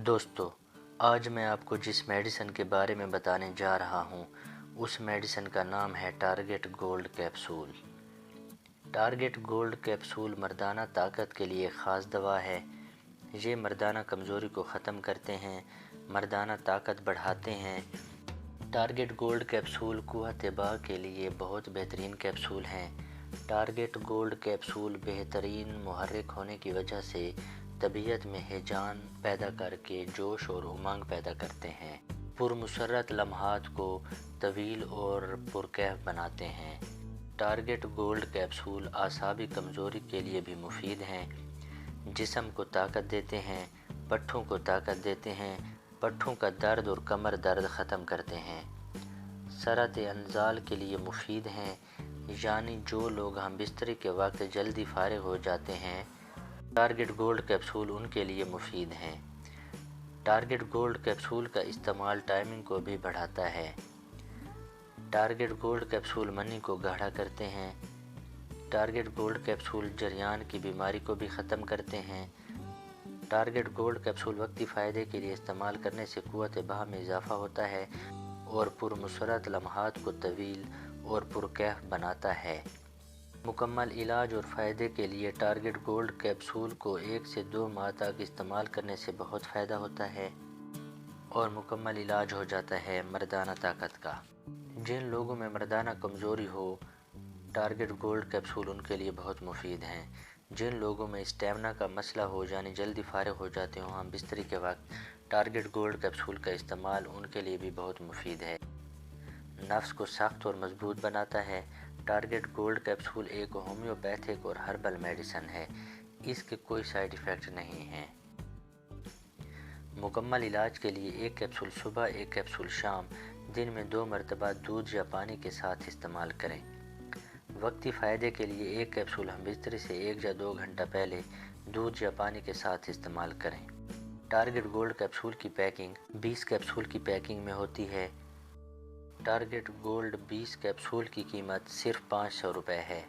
دوستو، آج میں آپ کو جس میڈیسن کے بارے میں بتانے جا رہا ہوں اس میڈیسن کا نام ہے target gold capsule. Target gold capsule مردانہ طاقت کے لیے خاص دوا ہے۔ یہ مردانہ کمزوری کو ختم کرتے ہیں، مردانہ طاقت بڑھاتے ہیں۔ ٹارگٹ گولڈ کیپسول قوت باہ کے لیے بہت بہترین کیپسول ہیں۔ ٹارگٹ گولڈ کیپسول بہترین محرک ہونے کی وجہ سے طبیعت میں ہیجان پیدا کر کے جوش اور امنگ پیدا کرتے ہیں۔ پرمسرت لمحات کو طویل اور پرکیف بناتے ہیں۔ ٹارگٹ گولڈ کیپسول اعصابی کمزوری کے لیے بھی مفید ہیں۔ جسم کو طاقت دیتے ہیں، پٹھوں کو طاقت دیتے ہیں، پٹھوں کا درد اور کمر درد ختم کرتے ہیں۔ سرعت انزال کے لیے مفید ہیں، یعنی جو لوگ ہم بستری کے وقت جلدی فارغ ہو جاتے ہیں، ٹارگٹ گولڈ کیپسول ان کے لیے مفید ہیں۔ ٹارگٹ گولڈ کیپسول کا استعمال ٹائمنگ کو بھی بڑھاتا ہے۔ ٹارگٹ گولڈ کیپسول منی کو گاڑھا کرتے ہیں۔ ٹارگٹ گولڈ کیپسول جریان کی بیماری کو بھی ختم کرتے ہیں۔ ٹارگٹ گولڈ کیپسول وقتی فائدے کے لیے استعمال کرنے سے قوت باہ میں اضافہ ہوتا ہے اور پرمسرت لمحات کو طویل اور پرکیف بناتا ہے۔ مکمل علاج اور فائدے کے لیے ٹارگٹ گولڈ کیپسول کو 1 سے 2 ماہ تک استعمال کرنے سے بہت فائدہ ہوتا ہے اور مکمل علاج ہو جاتا ہے مردانہ طاقت کا۔ جن لوگوں میں مردانہ کمزوری ہو، ٹارگٹ گولڈ کیپسول ان کے لیے بہت مفید ہیں۔ جن لوگوں میں اسٹیمنا کا مسئلہ ہو، یعنی جلدی فارغ ہو جاتے ہوں ہم بستری کے وقت، ٹارگٹ گولڈ کیپسول کا استعمال ان کے لیے بھی بہت مفید ہے۔ نفس کو سخت اور مضبوط بناتا ہے۔ ٹارگٹ گولڈ کیپسول ایک ہومیوپیتھک اور ہربل میڈیسن ہے۔ اس کے کوئی سائیڈ ایفیکٹ نہیں ہیں۔ مکمل علاج کے لیے 1 کیپسول صبح، 1 کیپسول شام، دن میں 2 مرتبہ دودھ یا پانی کے ساتھ استعمال کریں۔ وقتی فائدے کے لیے 1 کیپسول ہم بستری سے 1 یا 2 گھنٹہ پہلے دودھ یا پانی کے ساتھ استعمال کریں۔ ٹارگٹ گولڈ کیپسول کی پیکنگ 20 کیپسول کی پیکنگ میں ہوتی ہے۔ ٹارگٹ گولڈ 20 کیپسول کی قیمت صرف 500 روپے ہے۔